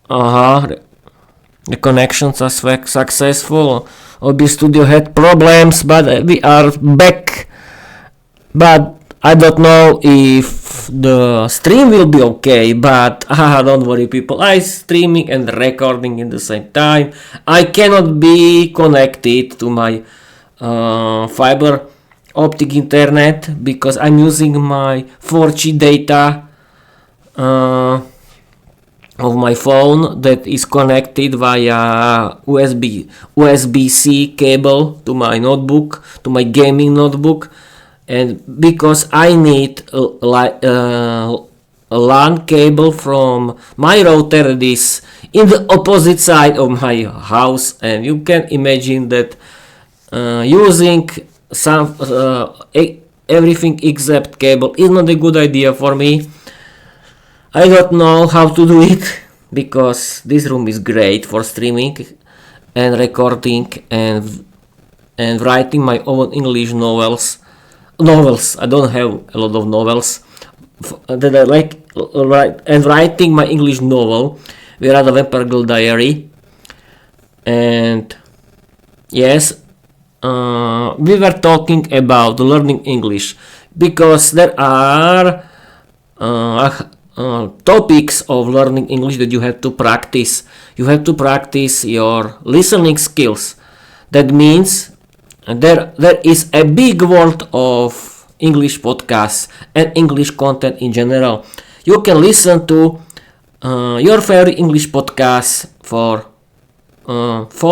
The connections are successful. OB Studio had problems, but we are back. But I don't know if the stream will be okay, but don't worry people, I streaming and recording in the same time. I cannot be connected to my fiber optic internet because I'm using my 4G data of my phone that is connected via USB-C cable to my notebook, to my gaming notebook, and because I need a LAN cable from my router that is in the opposite side of my house, and you can imagine that using some everything except cable is not a good idea for me. I don't know how to do it because this room is great for streaming and recording and writing my own English novels. I don't have a lot of novels that I like and writing my English novel, Viera the Vampire Girl Diary. And yes, we were talking about learning English because there are topics of learning English that you have to practice. You have to practice your listening skills. That means there is a big world of English podcasts and English content in general. You can listen to your favorite English podcasts for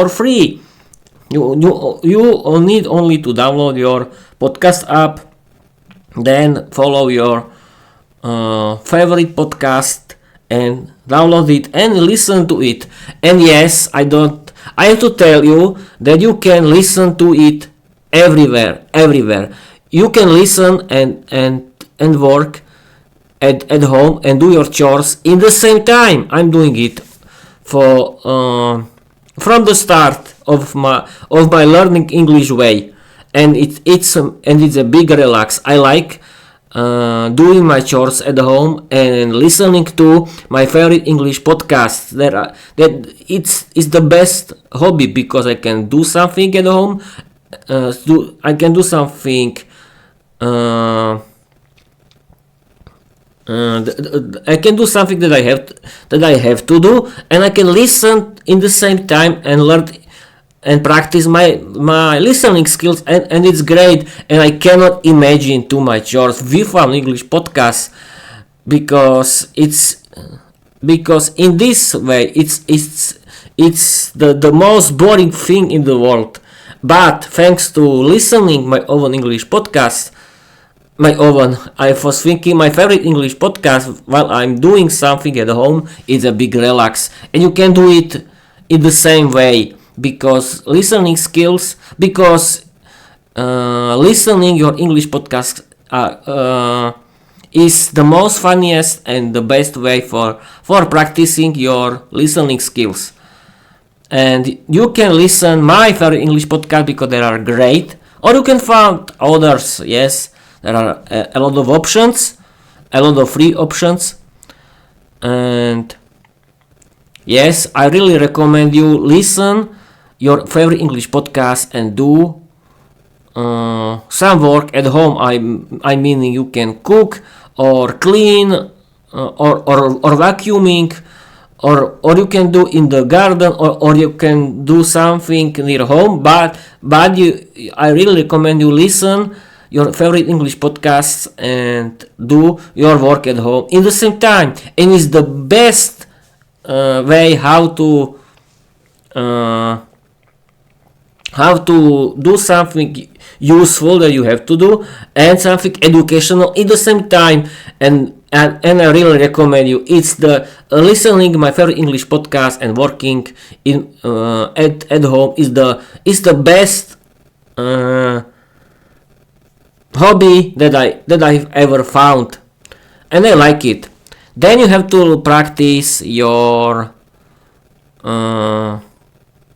free. You need only to download your podcast app, then follow your favorite podcast and download it and listen to it. And yes, I have to tell you that you can listen to it everywhere. You can listen and work at home and do your chores in the same time. I'm doing it for from the start of my learning English way, and it's a big relax. I like doing my chores at home and listening to my favorite English podcasts. That it's the best hobby because I can do something at home. I can do something. I can do something that I have to do, and I can listen in the same time and learn and practice my listening skills, and it's great. And I cannot imagine too much chores without English podcasts because in this way it's the most boring thing in the world. But thanks to listening my own English podcast, I was thinking my favorite English podcast while I'm doing something at home is a big relax, and you can do it in the same way because listening skills, because listening your English podcast is the most funniest and the best way for practicing your listening skills. And you can listen my favorite English podcast because they are great, or you can find others. Yes, there are a lot of options, a lot of free options, and yes, I really recommend you listen your favorite English podcast and do some work at home. I mean you can cook or clean or vacuuming, or you can do in the garden, or you can do something near home. But I really recommend you listen your favorite English podcasts and do your work at home in the same time. And it's the best way how to do something useful that you have to do and something educational in the same time. And I really recommend you. It's the listening my favorite English podcast and working in at home is the best hobby that I've ever found, and I like it. Then you have to practice your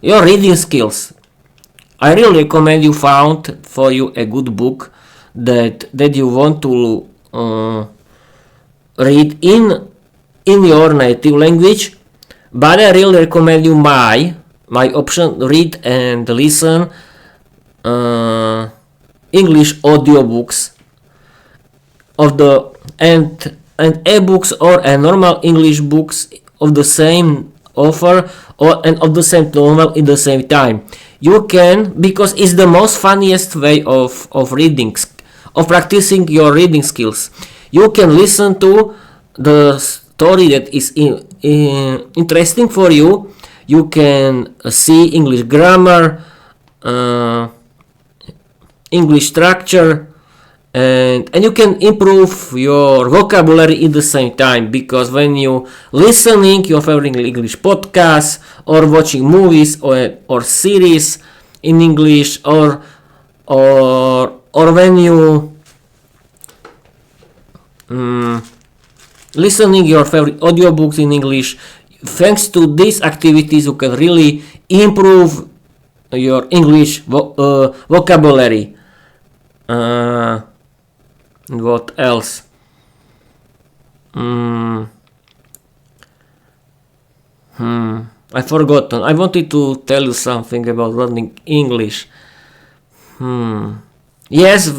reading skills. I really recommend you found for you a good book that you want to read in your native language, but I really recommend you my option: read and listen English audiobooks of the and ebooks or a normal English books of the same offer and of the same novel in the same time. You can, because it's the most funniest way of reading, of practicing your reading skills. You can listen to the story that is interesting for you. You can see English grammar, English structure, and you can improve your vocabulary in the same time, because when you listening your favorite English podcast or watching movies or series in English or when you listening your favorite audiobooks in English, thanks to these activities you can really improve your English vocabulary. What else? I forgotten. I wanted to tell you something about learning English. Yes,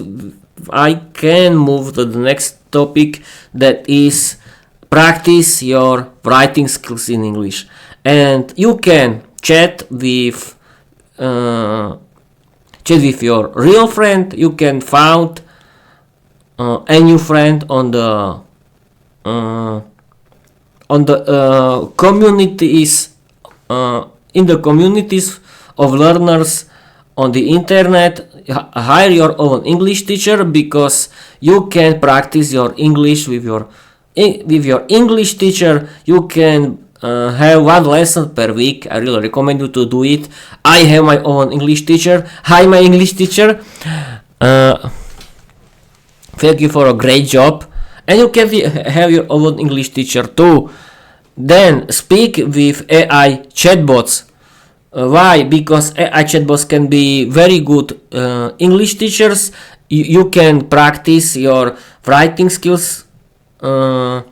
I can move to the next topic, that is practice your writing skills in English. And you can chat with your real friend. You can find a new friend on the communities in the communities of learners on the internet. Hire your own English teacher, because you can practice your English with your English teacher. You can have one lesson per week. I really recommend you to do it. I have my own English teacher. Hi, my English teacher. Thank you for a great job. And you can have your own English teacher too. Then speak with AI chatbots. Why? Because AI chatbots can be very good English teachers. You can practice your writing skills in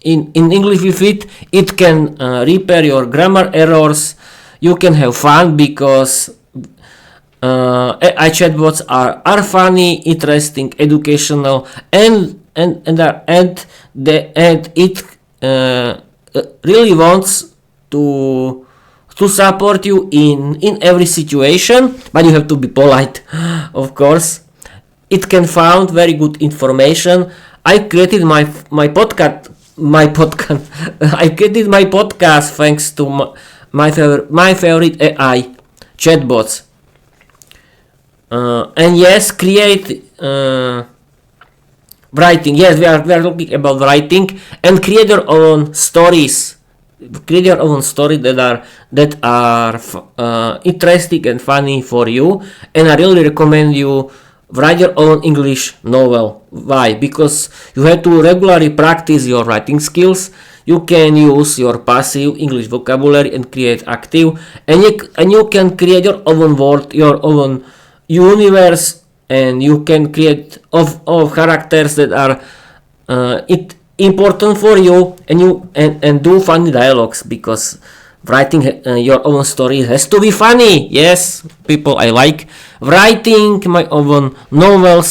English with it. It can repair your grammar errors. You can have fun, because AI chatbots are funny, interesting, educational, and it really wants to support you in every situation, but you have to be polite, of course. It can find very good information. I created my podcast. I created my podcast thanks to my favorite AI chatbots. And yes, create writing. Yes, we are talking about writing, and create your own stories. Create your own stories that are interesting and funny for you. And I really recommend you write your own English novel. Why? Because you have to regularly practice your writing skills. You can use your passive English vocabulary and create active, and you can create your own world, your own universe, and you can create of characters that are important for you, and do funny dialogues, because writing your own story has to be funny. Yes, people, I like writing my own novel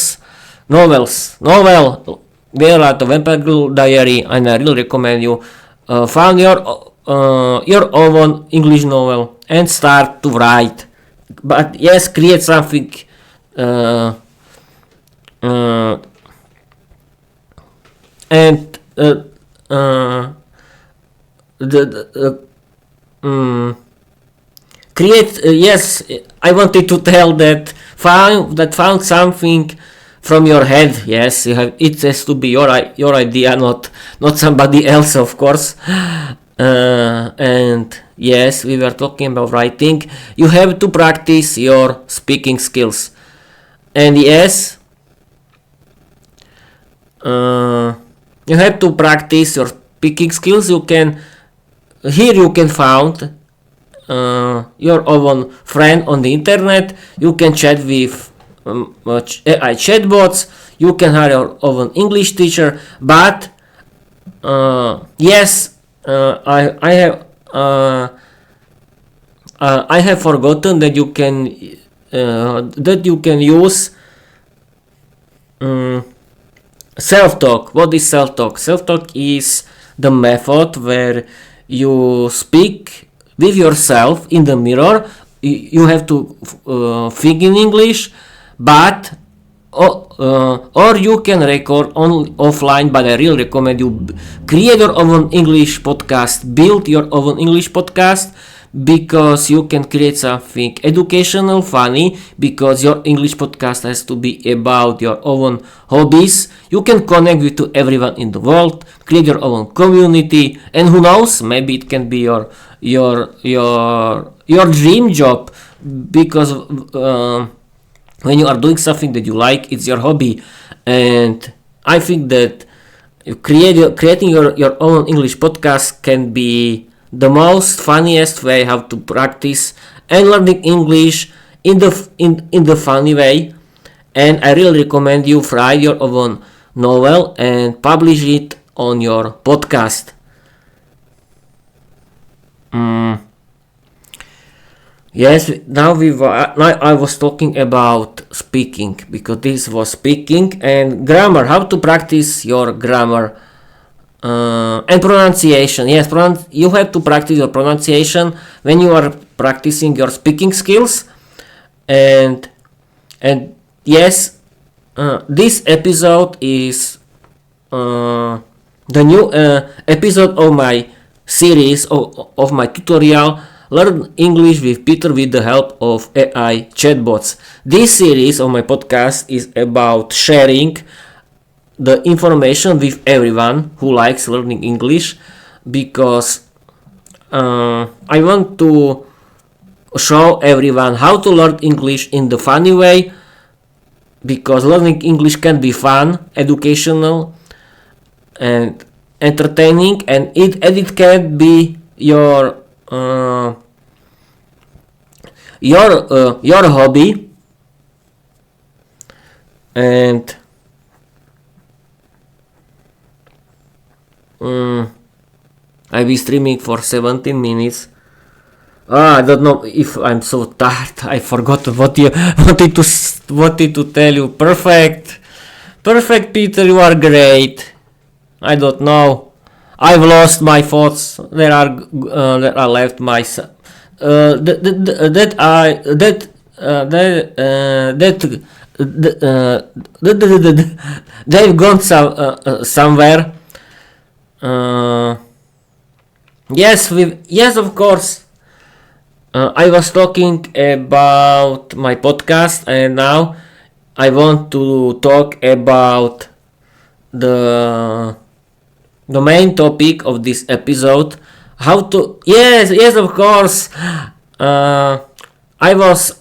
Viera, the Vampire Girl Diary, and I really recommend you find your own English novel and start to write. But yes, create something and create. Yes, I wanted to tell that found something from your head. Yes, it has to be your idea, not somebody else, of course. And yes, we were talking about writing. You have to practice your speaking skills, and yes, you have to practice your speaking skills. You can find your own friend on the internet. You can chat with AI chatbots. You can hire your own English teacher. But yes, I have forgotten that you can use self-talk. What is self-talk? Self-talk is the method where you speak with yourself in the mirror. You have to think in English, but or you can record on offline. But I really recommend you create your own English podcast, build your own English podcast, because you can create something educational, funny, because your English podcast has to be about your own hobbies. You can connect with to everyone in the world, create your own community, and who knows, maybe it can be your dream job, because when you are doing something that you like, it's your hobby. And I think that creating your own English podcast can be the most funniest way how to practice and learning English in the funny way. And I really recommend you write your own novel and publish it on your podcast. Yes, now I was talking about speaking, because this was speaking and grammar, how to practice your grammar. And pronunciation. Yes, you have to practice your pronunciation when you are practicing your speaking skills. And yes, this episode is the new episode of my series of my tutorial Learn English with Peter with the help of AI chatbots. This series of my podcast is about sharing the information with everyone who likes learning English, because I want to show everyone how to learn English in the funny way, because learning English can be fun, educational, and entertaining, and it can be your hobby. And I'll be streaming for 17 minutes. I don't know if I'm so tired. I forgot what you wanted to tell you. Perfect, Peter. You are great. I don't know. I've lost my thoughts. There are left my they've gone somewhere. Yes, of course. I was talking about my podcast, and now I want to talk about the main topic of this episode. Yes, of course. I was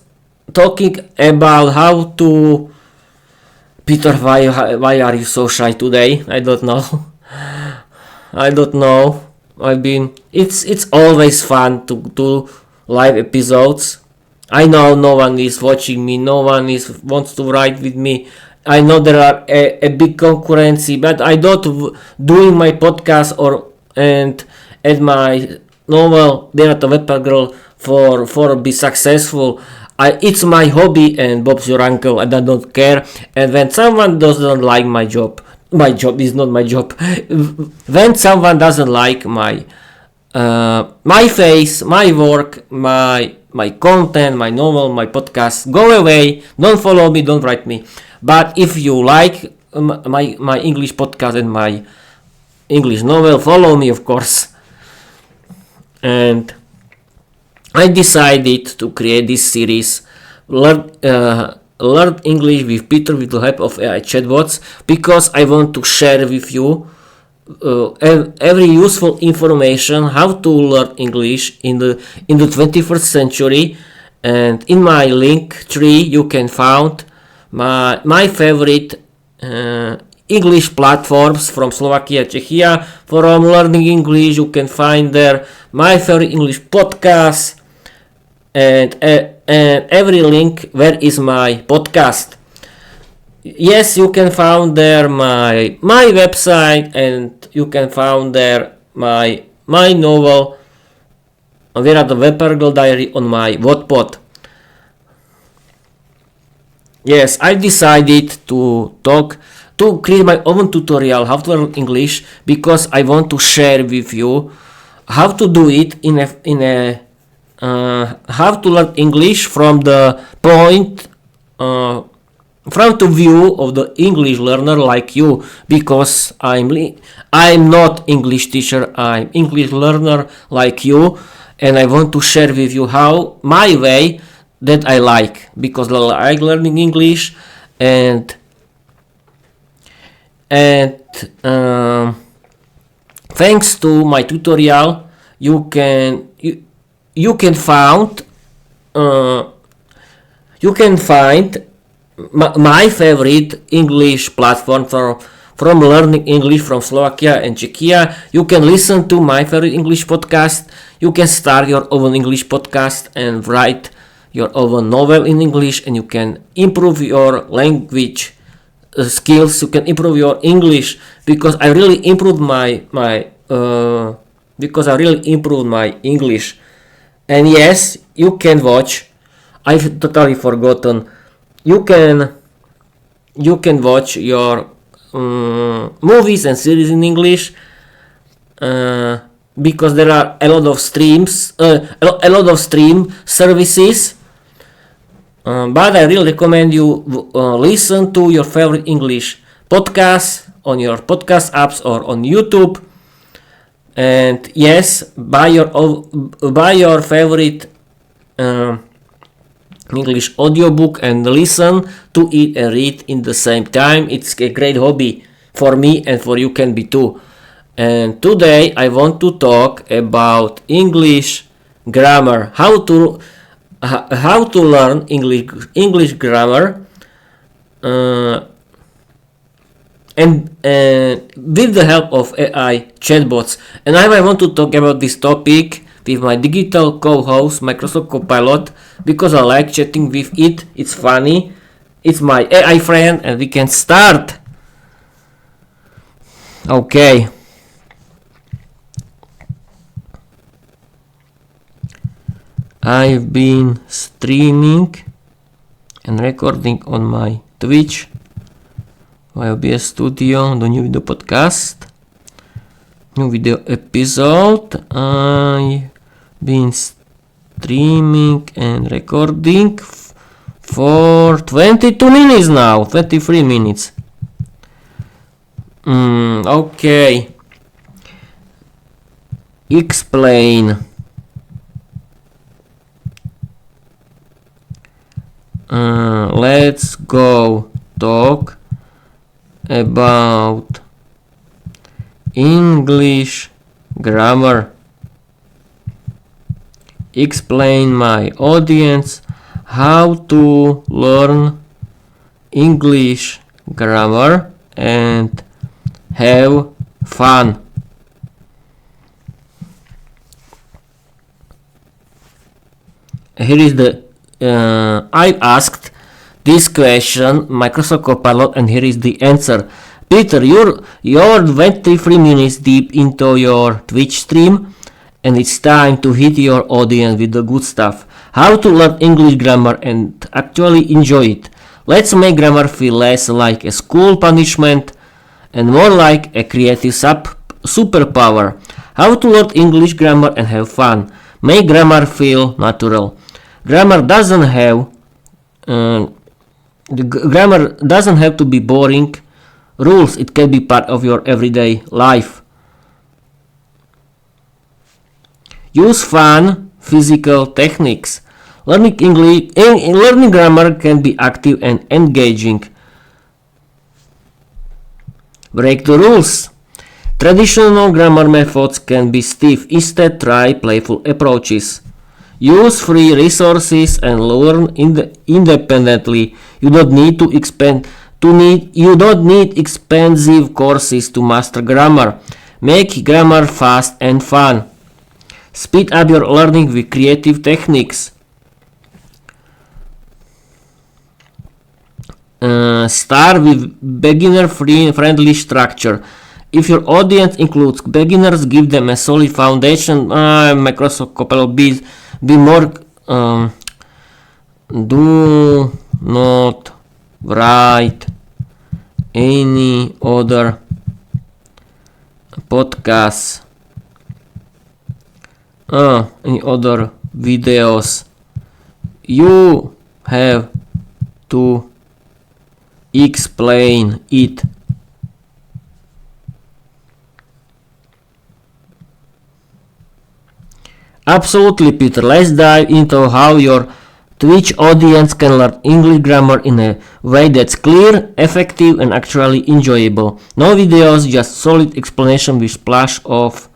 talking about how to. Peter, why are you so shy today? I don't know. It's always fun to do live episodes. I know no one is watching me, no one wants to write with me. I know there are a big concurrency, but I don't doing my podcast and my novel Viera the Webpack Girl for be successful. It's my hobby, and Bob's your uncle, and I don't care. And when someone doesn't like my job is not my job. When someone doesn't like my face, my work, my content, my novel, my podcast, go away. Don't follow me. Don't write me. But if you like my English podcast and my English novel, follow me, of course. And I decided to create this series, Learn English with Peter with the help of AI chatbots, because I want to share with you every useful information how to learn English in the 21st century. And in my link tree you can find my favorite English platforms from Slovakia, Czechia. From learning English, you can find there my favorite English podcasts, and every link where is my podcast. Yes, you can find there my website, and you can find there my my novel Viera the Vapor Girl Diary on my Wattpad. Yes, I decided to create my own tutorial how to learn English because I want to share with you how to do it how to learn English from the point from the view of the English learner like you, because I'm not English teacher, I'm English learner like you, and I want to share with you how my way that I like, because I like learning English, and thanks to my tutorial you can find my favorite English platform from learning English from Slovakia and Czechia. You can listen to my favorite English podcast. You can start your own English podcast and write your own novel in English, and you can improve your language skills. You can improve your English, because I really improved my English. And yes, you can watch. I've totally forgotten. You can watch your movies and series in English, because there are a lot of stream services. But I really recommend you listen to your favorite English podcast on your podcast apps or on YouTube. And yes, buy your favorite English audiobook and listen to it and read in the same time. It's a great hobby for me, and for you can be too. And today I want to talk about English grammar, how to learn English grammar, and with the help of AI chatbots. And I want to talk about this topic with my digital co-host Microsoft Copilot, because I like chatting with it. It's funny. It's my AI friend, and we can start. Okay. I've been streaming and recording on my Twitch, my OBS Studio, the new video podcast, new video episode. I've been streaming and recording for 22 minutes now, 23 minutes. Okay. Explain. Let's go talk about English grammar. Explain my audience how to learn English grammar and have fun. Here is the I asked this question Microsoft Copilot, and here is the answer. Peter, you're 23 minutes deep into your Twitch stream, and it's time to hit your audience with the good stuff. How to learn English grammar and actually enjoy it. Let's make grammar feel less like a school punishment and more like a creative superpower. How to learn English grammar and have fun. Make grammar feel natural. Grammar doesn't have to be boring rules. It can be part of your everyday life. Use fun physical techniques. Learning grammar can be active and engaging. Break the rules. Traditional grammar methods can be stiff. Instead, try playful approaches. Use free resources and learn independently. You don't need expensive courses to master grammar. Make grammar fast and fun. Speed up your learning with creative techniques. Start with beginner friendly structure. If your audience includes beginners, give them a solid foundation. Microsoft Copilot be more. Do not write any other podcasts, any other videos. You have to explain it. Absolutely, Peter. Let's dive into how your Twitch audience can learn English grammar in a way that's clear, effective, and actually enjoyable. No videos, just solid explanation with splash of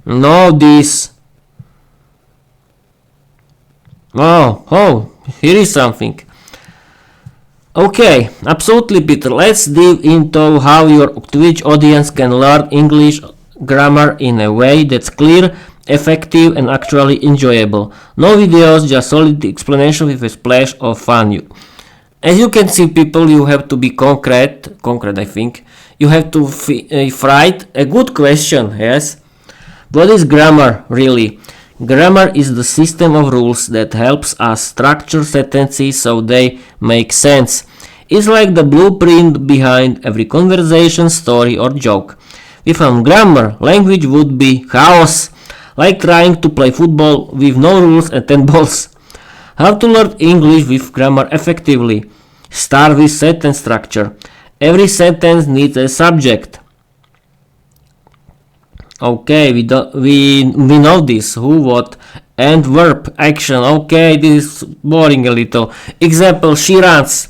this. Oh, here is something. Okay, absolutely, Peter. Let's dive into how your Twitch audience can learn English grammar in a way that's clear, effective, and actually enjoyable. No videos, just solid explanation with a splash of fun. As you can see, people, you have to be concrete, I think. You have to write a good question, yes? What is grammar, really? Grammar is the system of rules that helps us structure sentences so they make sense. It's like the blueprint behind every conversation, story, or joke. Without grammar, language would be chaos, like trying to play football with no rules and 10 balls. How to learn English with grammar effectively? Start with sentence structure. Every sentence needs a subject. Okay, we know this. Who, what, and verb, action. Okay, this is boring a little. Example, she runs.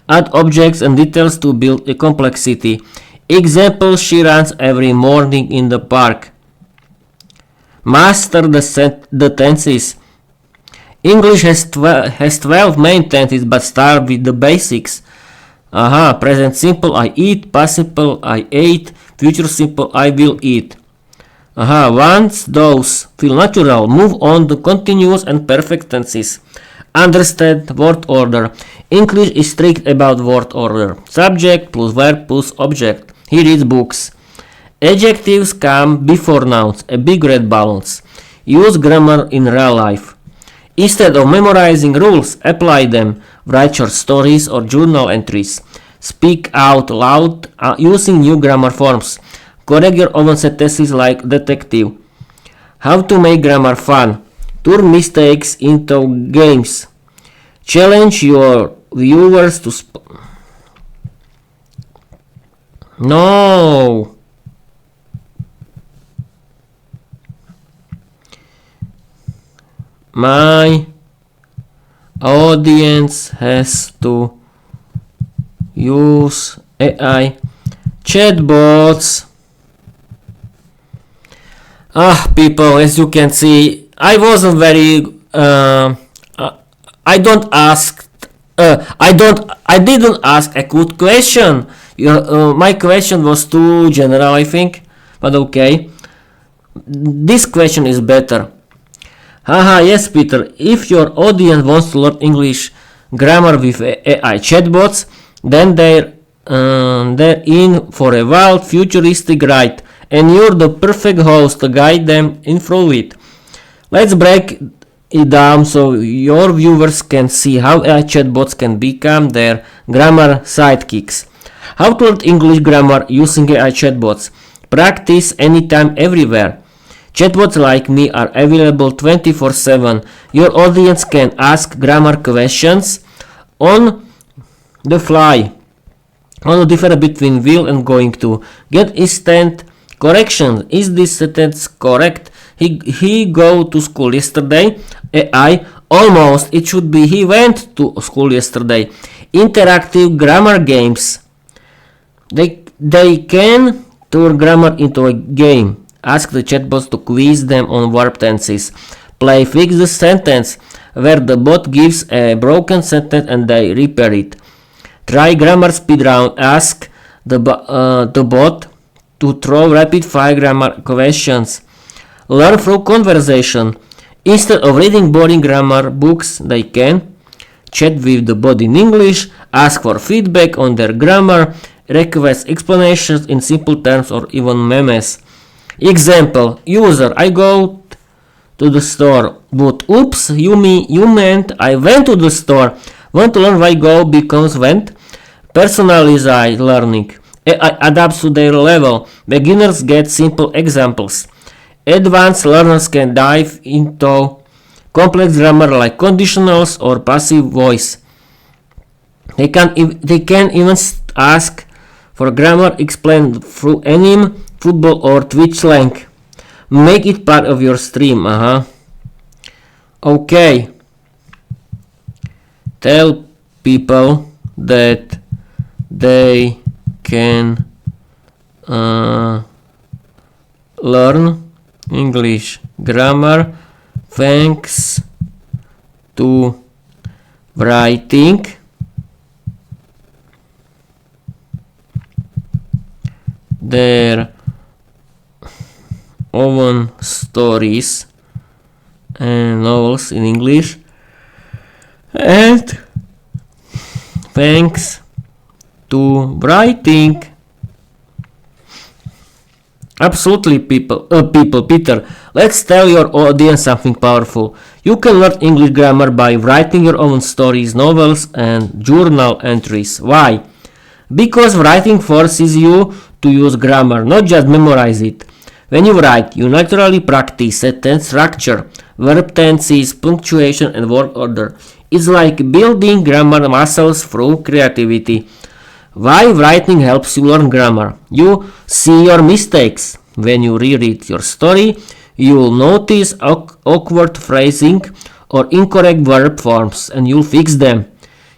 Add objects and details to build a complexity. Example, she runs every morning in the park. Master the tenses. English has 12 main tenses, but start with the basics. Present simple, I eat. Past simple, I ate. Future simple, I will eat. Once those feel natural, move on to continuous and perfect tenses. Understand word order. English is strict about word order. Subject plus verb plus object. He reads books. Adjectives come before nouns, a big red balance. Use grammar in real life. Instead of memorizing rules, apply them. Write short stories or journal entries. Speak out loud using new grammar forms. Correct your own sentences like detective. How to make grammar fun. Turn mistakes into games. Challenge your viewers to No. My audience has to use AI chatbots. People, as you can see, I wasn't very. I didn't ask a good question. My question was too general, I think, but okay. This question is better. Yes, Peter. If your audience wants to learn English grammar with AI chatbots, then they're in for a wild, futuristic ride, and you're the perfect host to guide them in through it. Let's break it down so your viewers can see how AI chatbots can become their grammar sidekicks. How to learn English grammar using AI chatbots. Practice anytime, everywhere. Chatbots like me are available 24/7. Your audience can ask grammar questions on the fly. On the difference between will and going to. Get instant corrections. Is this sentence correct? He go to school yesterday. AI, almost. It should be he went to school yesterday. Interactive grammar games. They can turn grammar into a game. Ask the chatbots to quiz them on verb tenses. Play Fix the Sentence, where the bot gives a broken sentence and they repair it. Try grammar speed round. Ask the bot to throw rapid fire grammar questions. Learn through conversation. Instead of reading boring grammar books, they can chat with the bot in English, ask for feedback on their grammar, requests explanations in simple terms or even memes. Example, user, I go to the store, but oops, you meant I went to the store. Want to learn why go becomes went? Personalized learning. AI adapts to their level. Beginners get simple examples. Advanced learners can dive into complex grammar like conditionals or passive voice. They can even ask for grammar explained through anime, football or Twitch slang. Make it part of your stream. Okay. Tell people that they can learn English grammar thanks to writing their own stories and novels in English, and thanks to writing. Absolutely, people, Peter. Let's tell your audience something powerful. You can learn English grammar by writing your own stories, novels, and journal entries. Why? Because writing forces you to use grammar, not just memorize it. When you write, you naturally practice sentence structure, verb tenses, punctuation, and word order. It's like building grammar muscles through creativity. Why writing helps you learn grammar? You see your mistakes. When you reread your story, you'll notice awkward phrasing or incorrect verb forms, and you'll fix them.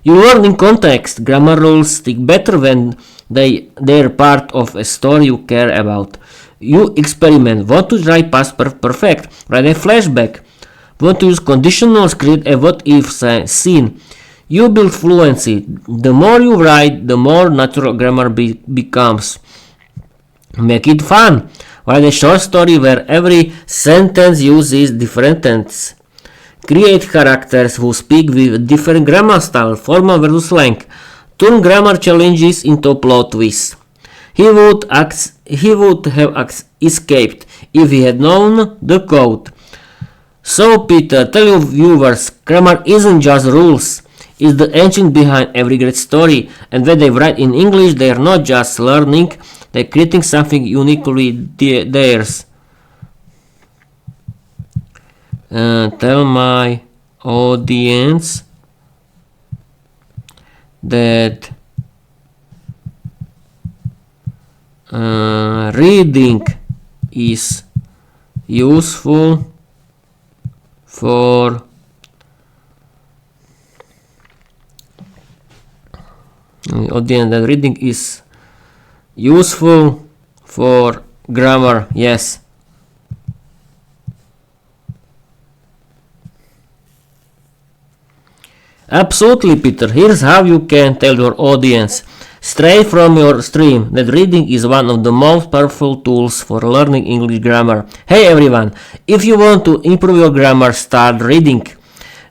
You learn in context. Grammar rules stick better when they're part of a story you care about. You experiment. Want to try past perfect? Write a flashback. Want to use conditionals? Create a what-if scene. You build fluency. The more you write, the more natural grammar becomes. Make it fun. Write a short story where every sentence uses different tense. Create characters who speak with different grammar style, formal versus slang. Turn grammar challenges into plot twists. He would have escaped if he had known the code. So Peter, tell your viewers, grammar isn't just rules. It's the engine behind every great story, and when they write in English, they are not just learning, they're creating something uniquely theirs. Tell my audience that reading is useful for reading is useful for grammar. Yes. Absolutely, Peter. Here's how you can tell your audience straight from your stream that reading is one of the most powerful tools for learning English grammar. Hey everyone, if you want to improve your grammar, start reading.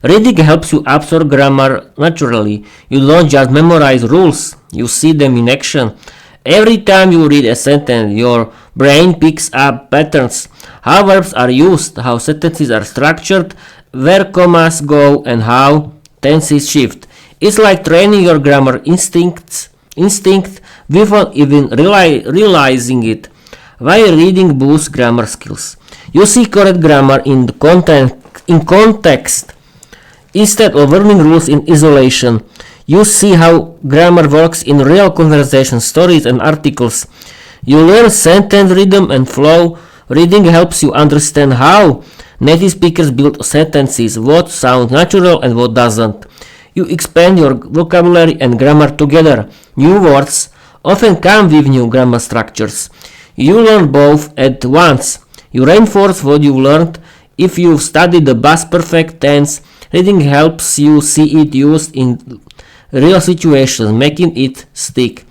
Reading helps you absorb grammar naturally. You don't just memorize rules, you see them in action. Every time you read a sentence, your brain picks up patterns, how verbs are used, how sentences are structured, where commas go, and how tenses shift. It's like training your grammar instinct without even realizing it. While reading boosts grammar skills, you see correct grammar in context. Instead of learning rules in isolation, you see how grammar works in real conversation, stories, and articles. You learn sentence rhythm and flow. Reading helps you understand how native speakers build sentences, what sounds natural and what doesn't. You expand your vocabulary and grammar together. New words often come with new grammar structures. You learn both at once. You reinforce what you learned. If you've studied the past perfect tense, reading helps you see it used in real situations, making it stick.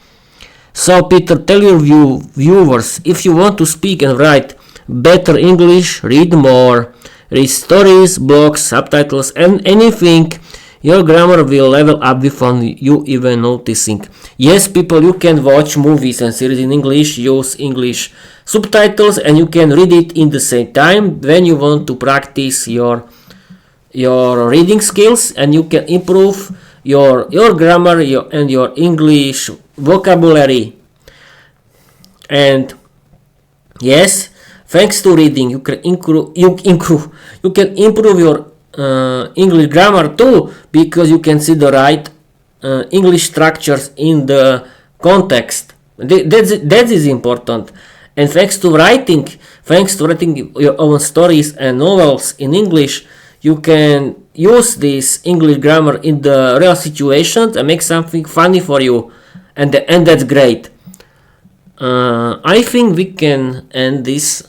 So Peter, tell your viewers, if you want to speak and write better English, read more. Read stories, blogs, subtitles, and anything Your grammar will level up without you even noticing. Yes, people, you can watch movies and series in English, use English subtitles, and you can read it in the same time when you want to practice your reading skills, and you can improve your grammar and your English vocabulary. And yes, thanks to reading, you can improve your English grammar too, because you can see the right English structures in the context. That is important. And thanks to writing your own stories and novels in English, you can use this English grammar in the real situations and make something funny for you, and that's great. I think we can end this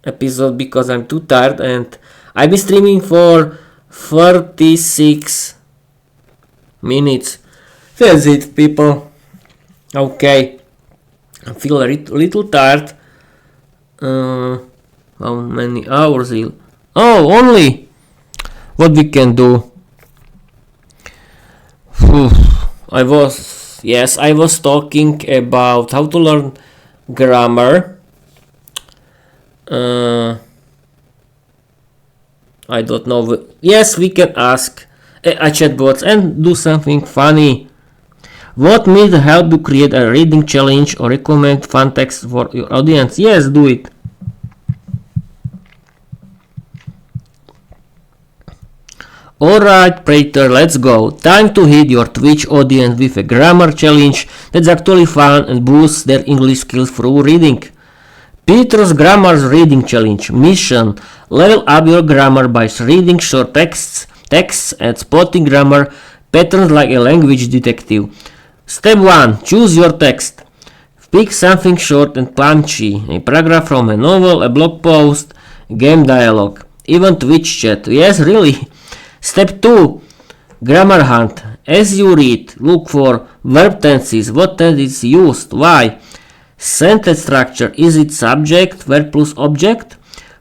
episode because I'm too tired, and I've been streaming for 36 minutes. That's it, people. Okay, I feel a little tired. How many hours? Only. What we can do? I was talking about how to learn grammar. I don't know. Yes, we can ask a chatbot and do something funny. What may help you create a reading challenge or recommend fun text for your audience? Yes, do it. Alright, Prater, let's go. Time to hit your Twitch audience with a grammar challenge that's actually fun and boosts their English skills through reading. Peter's Grammar's Reading Challenge. Mission: level up your grammar by reading short texts and spotting grammar patterns like a language detective. Step 1. Choose your text. Pick something short and punchy. A paragraph from a novel, a blog post, game dialogue, even Twitch chat. Yes, really. Step 2. Grammar hunt. As you read, look for verb tenses. What tense is used? Why? Sentence structure. Is it subject, verb plus object?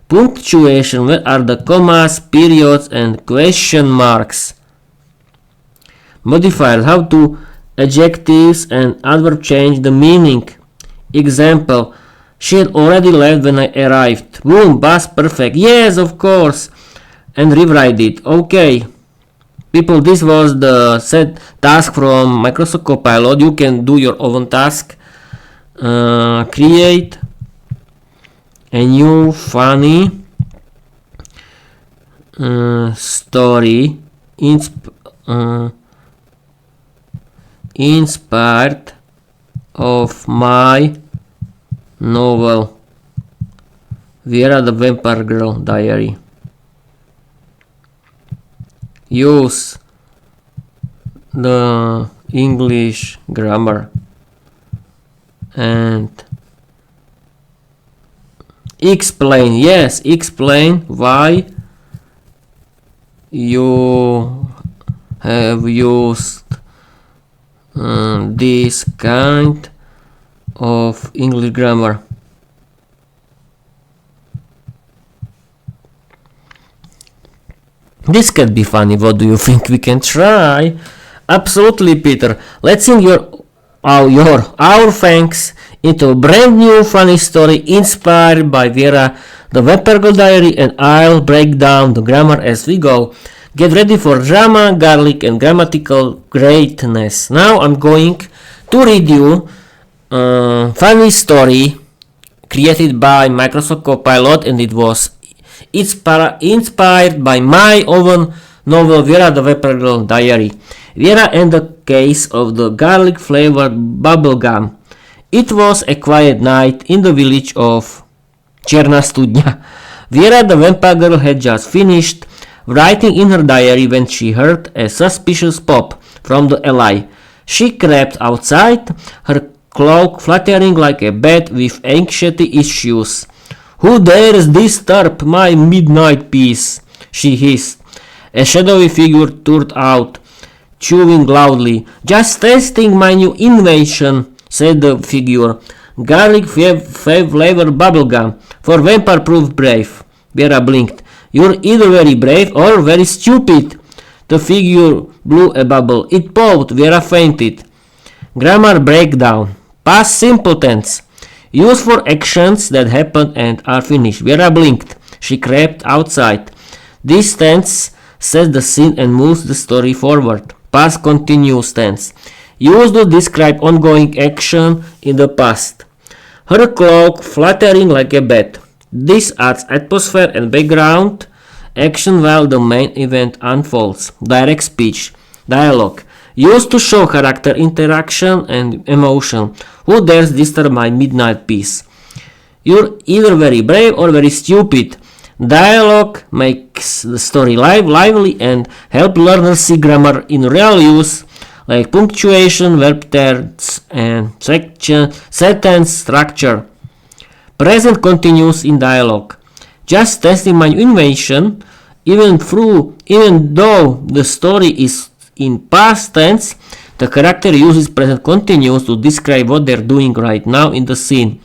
Punctuation. Where are the commas, periods, and question marks? Modifiers. How to adjectives and adverb change the meaning. Example: she had already left when I arrived. Boom, past perfect. Yes, of course. And rewrite it. Okay. People, this was the set task from Microsoft Copilot. You can do your own task. Create a new funny story inspired of my novel Viera the Vampire Girl Diary. Use the English grammar and explain why you have used this kind of English grammar. This could be funny. What do you think? We can try. Absolutely, Peter. Let's sing our thanks into a brand new funny story inspired by Viera, the Vampire Girl Diary, and I'll break down the grammar as we go. Get ready for drama, garlic, and grammatical greatness. Now I'm going to read you a funny story created by Microsoft Copilot, and it was inspired by my own novel Viera the Vampire Girl Diary. Viera and the Case of the Garlic Flavored Bubblegum. It was a quiet night in the village of Černá Studňa. Viera the Vampire Girl had just finished writing in her diary when she heard a suspicious pop from the alley. She crept outside, her cloak fluttering like a bat with anxiety issues. "Who dares disturb my midnight peace?" she hissed. A shadowy figure turned out, chewing loudly. "Just testing my new invention," said the figure. "Garlic flavored bubblegum for vampire-proof brave." Viera blinked. "You're either very brave or very stupid. The figure blew a bubble. It paused. Viera fainted. Grammar breakdown. Past simple tense. Used for actions that happened and are finished. Viera blinked. She crept outside. This tense sets the scene and moves the story forward. Past continuous tense. Used to describe ongoing action in the past. Her cloak fluttering like a bat. This adds atmosphere and background action while the main event unfolds. Direct speech. Dialogue. Used to show character interaction and emotion. Who dares disturb my midnight peace? You're either very brave or very stupid. Dialogue makes the story lively and help learners see grammar in real use, like punctuation, verb tense, and sentence structure. Present continuous in dialogue. Just testing my invention, even though the story is in past tense, the character uses present continuous to describe what they're doing right now in the scene.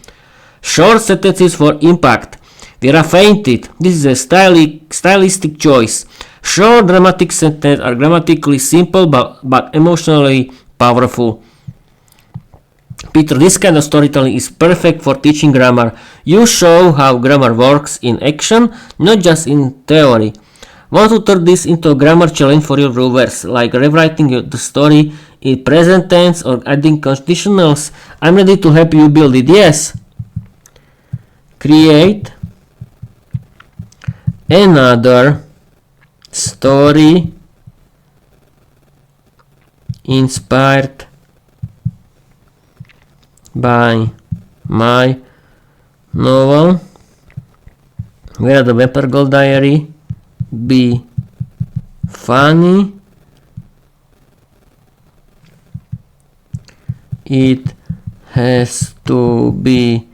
Short sentences for impact. Viera fainted. This is a stylistic choice. Short dramatic sentences are grammatically simple but emotionally powerful. Peter, this kind of storytelling is perfect for teaching grammar. You show how grammar works in action, not just in theory. Want to turn this into a grammar challenge for your viewers, like rewriting the story in present tense or adding conditionals? I'm ready to help you build it. Yes. Create another story inspired by my novel Viera the Vampire Girl Diary. Be funny. It has to be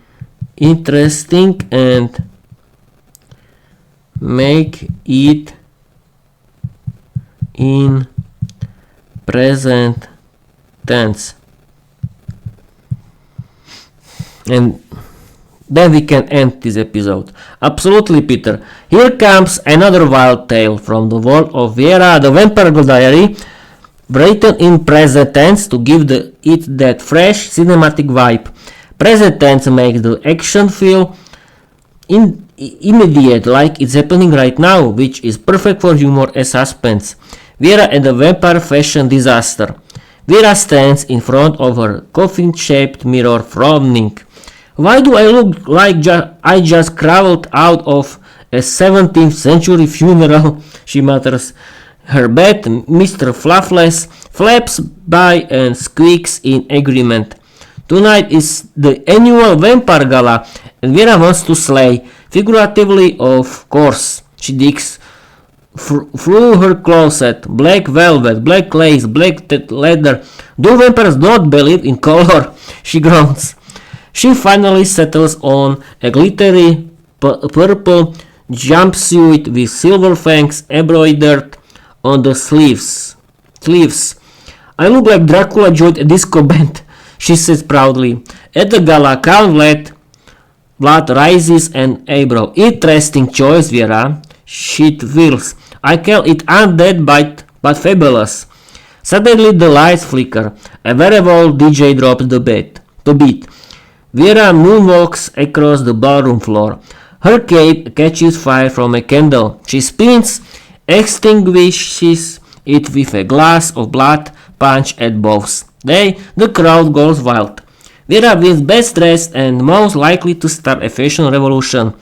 interesting and make it in present tense. And then we can end this episode. Absolutely, Peter. Here comes another wild tale from the world of Viera, the Vampire Girl Diary, written in present tense to give it that fresh cinematic vibe. Present tense makes the action feel immediate, like it's happening right now, which is perfect for humor and suspense. Viera and the vampire fashion disaster. Viera stands in front of her coffin-shaped mirror, frowning. Why do I look like I just crawled out of a 17th century funeral? She mutters. Her bat, Mr. Fluffless, flaps by and squeaks in agreement. Tonight is the annual vampire gala, and Viera wants to slay, figuratively of course. She digs through her closet, black velvet, black lace, black leather. Do vampires not believe in color? She groans. She finally settles on a glittery purple jumpsuit with silver fangs embroidered on the sleeves. I look like Dracula joined a disco band, she says proudly. At the gala, Count Blood rises an eyebrow. Interesting choice, Viera. She twirls. I call it undead but fabulous. Suddenly the lights flicker. A very old DJ drops the beat. Viera moonwalks across the ballroom floor. Her cape catches fire from a candle. She spins, extinguishes it with a glass of blood punch at both. The crowd goes wild. Viera wins best dressed and most likely to start a fashion revolution.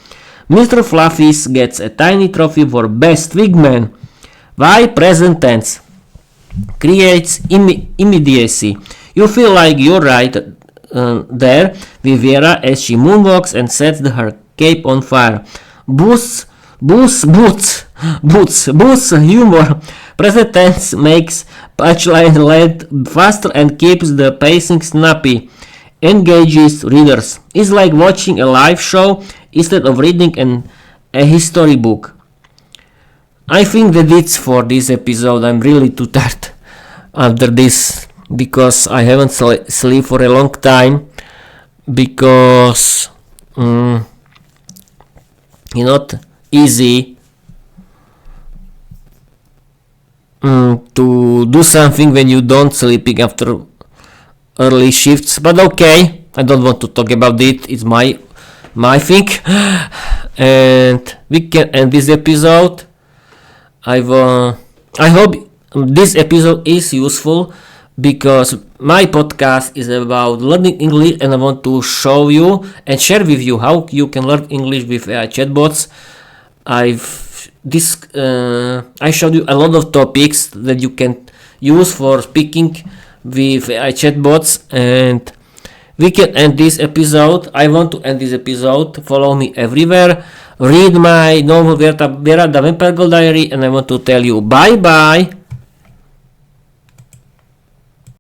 Mr. Fluffys gets a tiny trophy for best wigman. Why present tense? Creates immediacy. You feel like you're right there with Viera as she moonwalks and sets her cape on fire. Boosts humor. Present tense makes punchline land faster and keeps the pacing snappy. Engages readers. It's like watching a live show instead of reading a history book. I think that it's for this episode. I'm really too tired after this because I haven't slept for a long time because it's not easy do something when you don't sleeping after early shifts, but okay, I don't want to talk about it. It's my thing. And we can end this episode. I hope this episode is useful, because my podcast is about learning English, and I want to show you and share with you how you can learn English with AI chatbots. I showed you a lot of topics that you can use for speaking with AI chatbots, and we can end this episode. I want to end this episode. Follow me everywhere. Read my novel Viera, the Vampire Girl Diary, and I want to tell you bye bye.